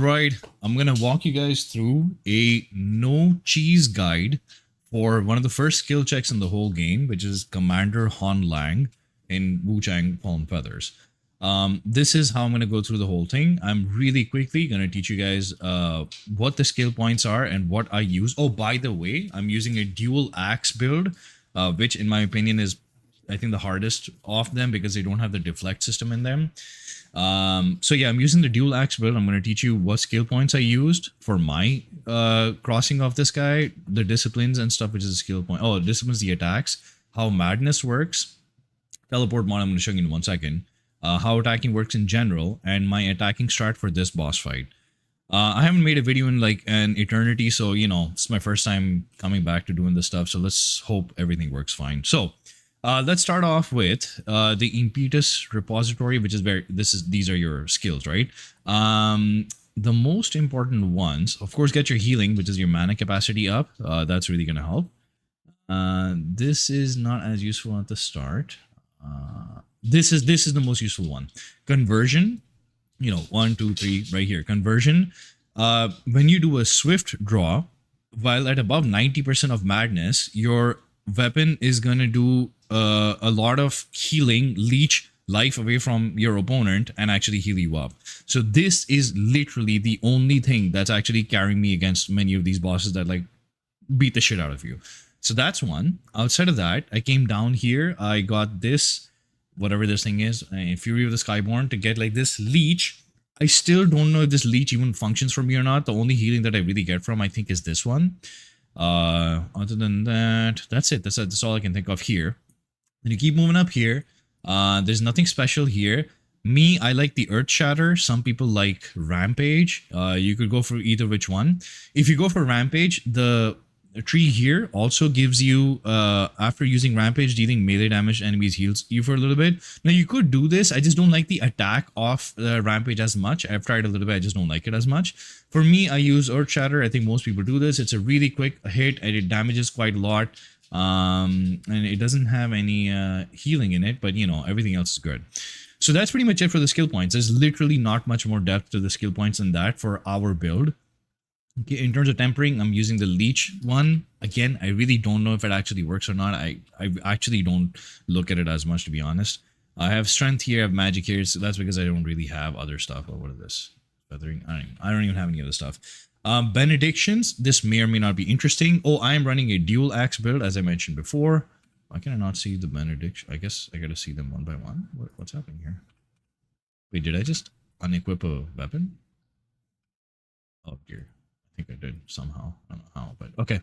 right, I'm gonna walk you guys through a no cheese guide for one of the first skill checks in the whole game, which is Commander Honglan in Wuchang Palm Feathers. This is how I'm gonna go through the whole thing. I'm really quickly gonna teach you guys what the skill points are and what I use. Oh, by the way, I'm using a dual axe build, which in my opinion is I think the hardest of them because they don't have the deflect system in them. So yeah, I'm using the dual axe build. I'm going to teach you what skill points I used for my crossing of this guy, the disciplines and stuff, which is a skill point. Oh, disciplines, the attacks, how madness works, teleport mod I'm going to show you in 1 second, how attacking works in general, and my attacking strat for this boss fight. I haven't made a video in like an eternity, so you know, it's my first time coming back to doing this stuff, so let's hope everything works fine. So let's start off with the impetus repository, which is where these are your skills, right? The most important ones, of course, get your healing, which is your mana capacity up. That's really gonna help. This is not as useful at the start. This is the most useful one. Conversion, you know, 1, 2, 3, right here. Conversion. When you do a swift draw, while at above 90% of madness, your weapon is gonna do a lot of healing, leech life away from your opponent and actually heal you up. So this is literally the only thing that's actually carrying me against many of these bosses that like beat the shit out of you. So that's one. Outside of that, I came down here, I got this, whatever this thing is, Fury of the Skyborn, to get like this leech. I still don't know if this leech even functions for me or not. The only healing that I really get from, I think, is this one. Other than that, that's it. That's all I can think of here. Then you keep moving up here. There's nothing special here. Me, I like the Earth Shatter. Some people like Rampage. You could go for either which one. If you go for Rampage, the tree here also gives you, after using Rampage, dealing melee damage to enemies heals you for a little bit. Now you could do this. I just don't like the attack of Rampage as much. I've tried a little bit. I just don't like it as much. For me, I use Earth Shatter. I think most people do this. It's a really quick hit and it damages quite a lot. And it doesn't have any healing in it, but you know, everything else is good. So that's pretty much it for the skill points. There's literally not much more depth to the skill points than that for our build. Okay, in terms of tempering, I'm using the leech one. Again, I really don't know if it actually works or not. I actually don't look at it as much, to be honest. I have strength here, I have magic here, so that's because I don't really have other stuff. Oh, what is this? Feathering? I don't even have any other stuff. Benedictions, this may or may not be interesting. Oh, I am running a dual axe build, as I mentioned before. Why can I not see the benediction? I guess I gotta see them one by one. What's happening here? Wait, did I just unequip a weapon? Oh dear, I think I did somehow. I don't know how, but okay.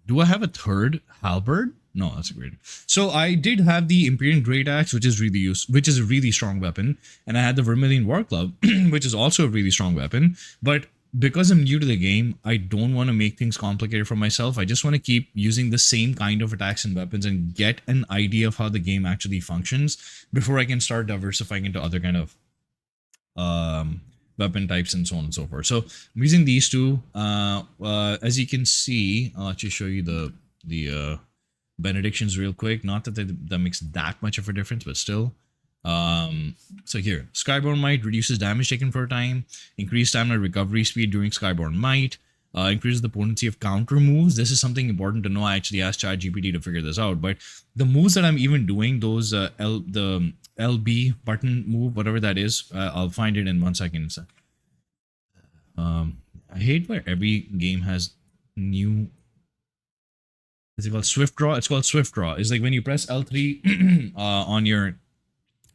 Do I have a third halberd? No, that's a great. So I did have the Imperial Great Axe, which is a really strong weapon, and I had the Vermilion War Club, which is also a really strong weapon, but because I'm new to the game, I don't want to make things complicated for myself. I just want to keep using the same kind of attacks and weapons and get an idea of how the game actually functions before I can start diversifying into other kind of weapon types and so on and so forth. So I'm using these two. As you can see, I'll actually show you the benedictions real quick. Not that that makes that much of a difference, but still. So here, Skyborn Might reduces damage taken for a time, increased stamina recovery speed during Skyborn Might, increases the potency of counter moves. This is something important to know. I actually asked ChatGPT to figure this out, but the moves that I'm even doing, those the LB button move, whatever that is, I'll find it in 1 second. I hate where every game has new. Is it called Swift Draw? It's called Swift Draw. It's like when you press L3 on your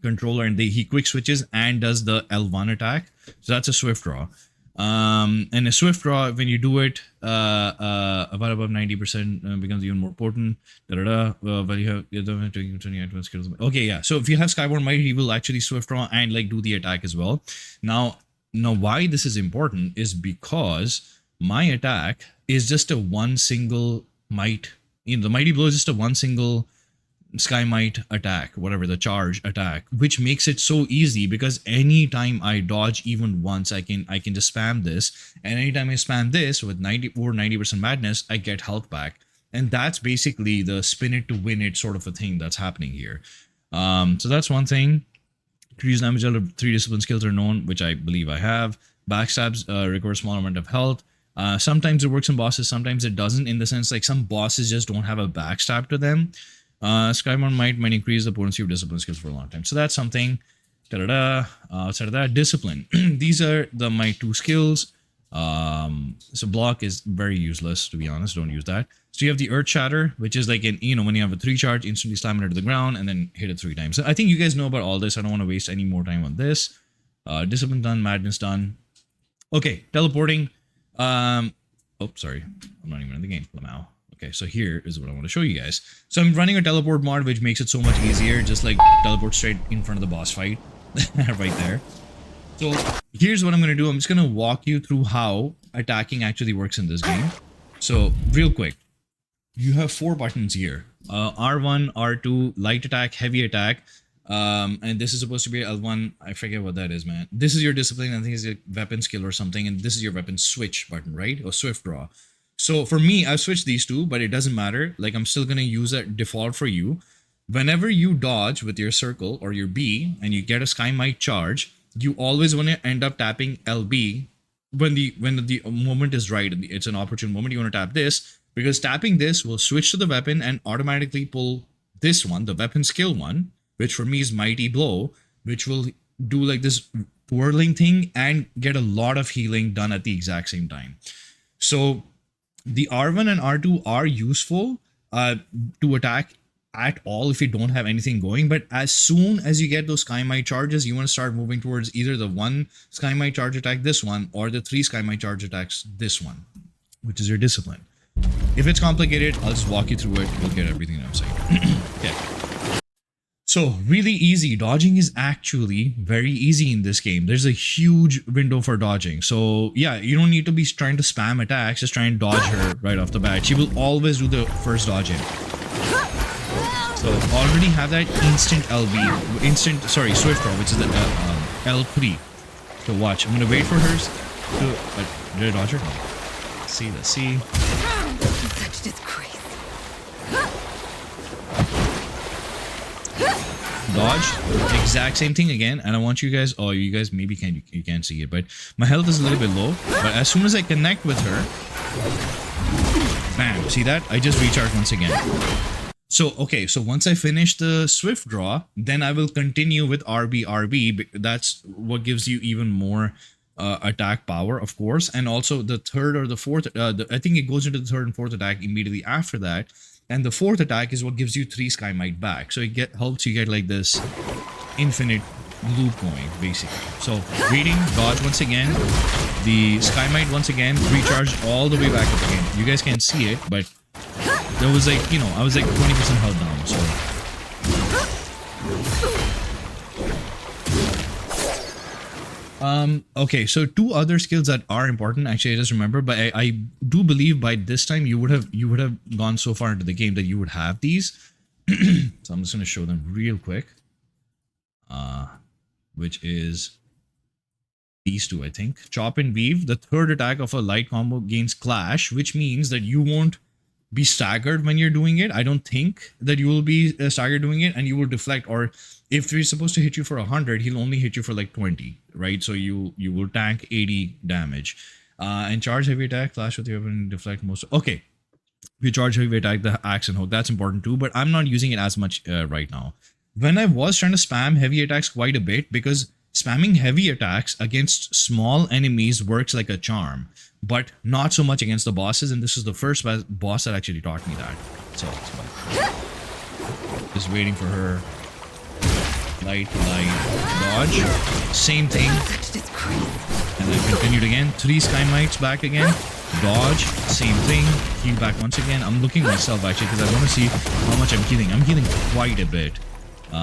controller and he quick switches and does the L1 attack. So that's a swift draw. And a swift draw, when you do it about above 90%, becomes even more potent. But you have skills. Okay, yeah. So if you have Skyborn Might, he will actually swift draw and like do the attack as well. Now why this is important is because my attack is just a one single might. You know, the mighty blow is just a one single Sky Might attack, whatever, the charge attack, which makes it so easy because anytime I dodge even once, I can just spam this, and anytime I spam this with 90% madness, I get health back. And that's basically the spin it to win it sort of a thing that's happening here. So that's one thing. Increased damage out of 3 discipline skills are known, which I believe I have. Backstabs recover a small amount of health. Sometimes it works on bosses, sometimes it doesn't, in the sense like some bosses just don't have a backstab to them. Skybound might increase the potency of discipline skills for a long time. So that's something. Outside of that, discipline. These are my 2 skills. So block is very useless, to be honest. Don't use that. So you have the Earth Shatter, which is like when you have a 3 charge, instantly slam it to the ground and then hit it 3 times. So I think you guys know about all this. I don't want to waste any more time on this. Discipline done, madness done. Okay, teleporting. Oh, sorry. I'm not even in the game now. Okay, so here is what I want to show you guys. So I'm running a teleport mod, which makes it so much easier. Just like teleport straight in front of the boss fight. Right there. So here's what I'm going to do. I'm just going to walk you through how attacking actually works in this game. So real quick, you have 4 buttons here. R1, R2, light attack, heavy attack. And this is supposed to be L1. I forget what that is, man. This is your discipline. I think it's a weapon skill or something. And this is your weapon switch button, right? Or swift draw. So for me, I've switched these 2, but it doesn't matter. Like I'm still going to use a default for you. Whenever you dodge with your circle or your B and you get a Sky Might charge, you always want to end up tapping LB when the moment is right. It's an opportune moment. You want to tap this because tapping this will switch to the weapon and automatically pull this one, the weapon skill one, which for me is Mighty Blow, which will do like this twirling thing and get a lot of healing done at the exact same time. So the R1 and R2 are useful to attack at all if you don't have anything going, but as soon as you get those Sky Might charges, you want to start moving towards either the 1 Sky Might charge attack, this one, or the 3 Sky Might charge attacks, this one, which is your discipline. If it's complicated, I'll just walk you through it. You'll get everything that I'm saying. Okay. So really easy. Dodging is actually very easy in this game. There's a huge window for dodging. So yeah, you don't need to be trying to spam attacks. Just try and dodge her right off the bat. She will always do the first dodge in. So already have that instant swift draw, which is the L3. So watch, I'm gonna wait for her to did I dodge her? Let's see. Such disgrace. Dodge, exact same thing again, and I want you guys, you guys maybe you can't see it, but my health is a little bit low, but as soon as I connect with her, bam, see that? I just recharge once again. So, okay, so once I finish the swift draw, then I will continue with RB. That's what gives you even more attack power, of course. And also the 3rd or the 4th, I think it goes into the 3rd and 4th attack immediately after that. And the 4th attack is what gives you 3 Sky Might back. So it helps you get like this infinite loop going, basically. So, reading, dodge once again, the Sky Might once again, recharge all the way back up again. You guys can't see it, but there was like, I was like 20% held down, so. Okay, so 2 other skills that are important, actually I just remember, but I do believe by this time you would have gone so far into the game that you would have these. So I'm just gonna show them real quick. Which is these 2, I think. Chop and Weave, the 3rd attack of a light combo gains Clash, which means that you won't be staggered when you're doing it. I don't think that you will be staggered doing it, and you will deflect, or if he's supposed to hit you for 100, he'll only hit you for like 20, right? So you will tank 80 damage. And charge heavy attack, clash with your weapon, deflect most. Okay, if you charge heavy attack, the axe and hook, that's important too, but I'm not using it as much right now. When I was trying to spam heavy attacks quite a bit, because spamming heavy attacks against small enemies works like a charm, but not so much against the bosses, and this is the first boss that actually taught me that. So just waiting for her. Light, dodge, same thing, and then continued again. 3 Sky Mights back again, dodge, same thing, heal back once again. I'm looking myself actually because I want to see how much I'm healing. I'm healing quite a bit. So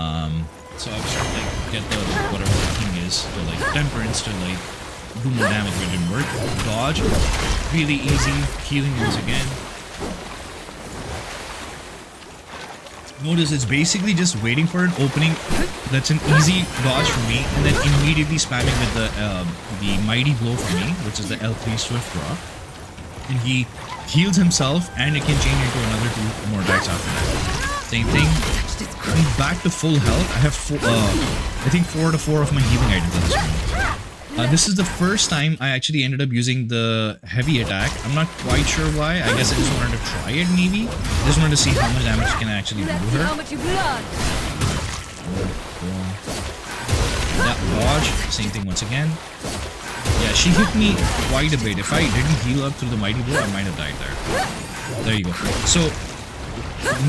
I was trying to like get the whatever the thing is to like temperance to like do more damage, but it didn't work. Dodge, really easy, healing once again. Notice it's basically just waiting for an opening. That's an easy dodge for me, and then immediately spamming with the Mighty Blow for me, which is the L3 Swift Draw. And he heals himself, and it can change into another 2 more attacks after that. Same thing. I'm back to full health. I have I think 4 to 4 of my healing items at this point. This is the first time I actually ended up using the heavy attack. I'm not quite sure why. I guess I just wanted to try it maybe. Just wanted to see how much damage you can actually do to Let's see her. how much you've learned. That dodge, same thing once again. Yeah, she hit me quite a bit. If I didn't heal up through the mighty blow, I might have died there. There you go. So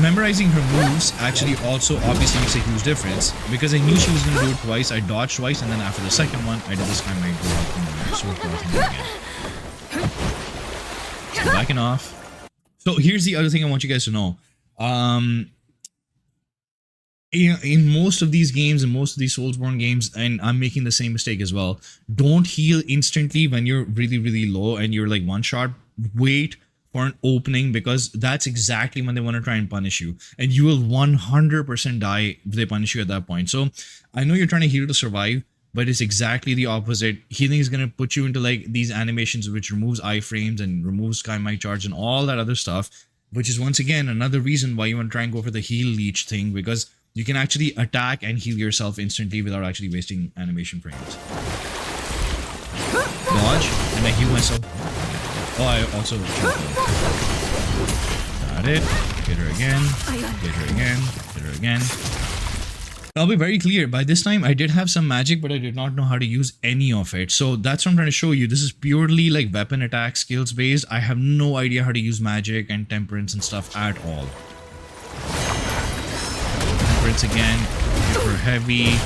memorizing her moves actually also obviously makes a huge difference, because I knew she was going to do it twice. I dodged twice, and then after the second one, I did this kind of like again. So backing off. So here's the other thing I want you guys to know. In most of these games, in most of these Soulsborne games, and I'm making the same mistake as well, don't heal instantly when you're really, really low and you're like one shot. Wait for an opening, because that's exactly when they want to try and punish you, and you will 100% die if they punish you at that point. So I know you're trying to heal to survive, but it's exactly the opposite. Healing is going to put you into like these animations which removes iframes and removes Sky Might Charge and all that other stuff, which is once again another reason why you want to try and go for the heal leech thing, because you can actually attack and heal yourself instantly without actually wasting animation frames. Dodge, and I heal myself. Oh, I also got it. Hit her again. Hit her again. Hit her again. I'll be very clear. By this time, I did have some magic, but I did not know how to use any of it. So that's what I'm trying to show you. This is purely like weapon attack skills based. I have no idea how to use magic and temperance and stuff at all. Temperance again. Hit her heavy.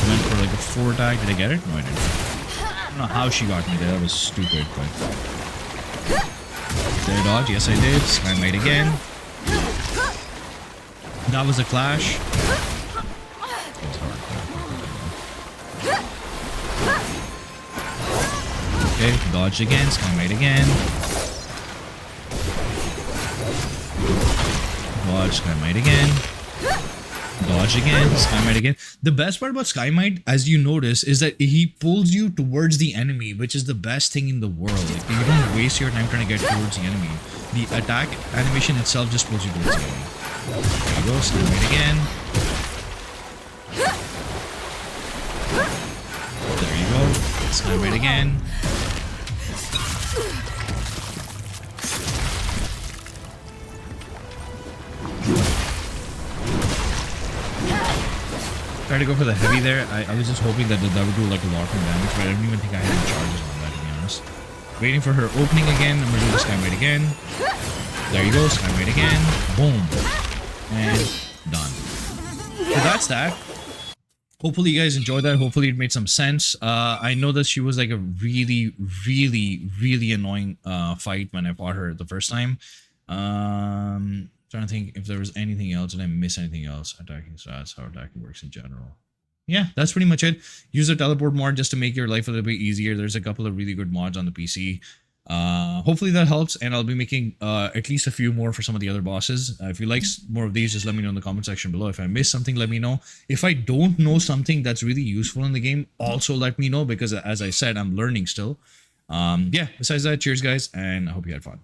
Went for like a 4 attack. Did I get it? No, I didn't. I don't know how she got me there. That was stupid, but... Did I dodge? Yes, I did. Sky Might again. That was a clash. Okay, dodged again. Sky Might again. Dodge, Sky Might again. Dodge again, Sky Might again. The best part about Sky Might, as you notice, is that he pulls you towards the enemy, which is the best thing in the world. Like, you don't waste your time trying to get towards the enemy. The attack animation itself just pulls you towards the enemy. There you go, Sky Might again. There you go, Sky Might again. Tried to go for the heavy there. I was just hoping that that would do like a lot more damage, but I don't even think I had any charges on that, to be honest. Waiting for her opening again. I'm gonna do the Sky Might again. There you go, Sky Might again. Boom. And done. So that's that. Hopefully you guys enjoyed that. Hopefully it made some sense. I know that she was like a really, really, really annoying fight when I fought her the first time. Trying to think if there was anything else. Did I miss anything else? Attacking stats, how attacking works in general. Yeah, that's pretty much it. Use the teleport mod just to make your life a little bit easier. There's a couple of really good mods on the PC. Hopefully that helps, and I'll be making at least a few more for some of the other bosses. If you like more of these, just let me know in the comment section below. If I missed something, let me know. If I don't know something that's really useful in the game, also let me know, because as I said, I'm learning still. Yeah, besides that, cheers guys, and I hope you had fun.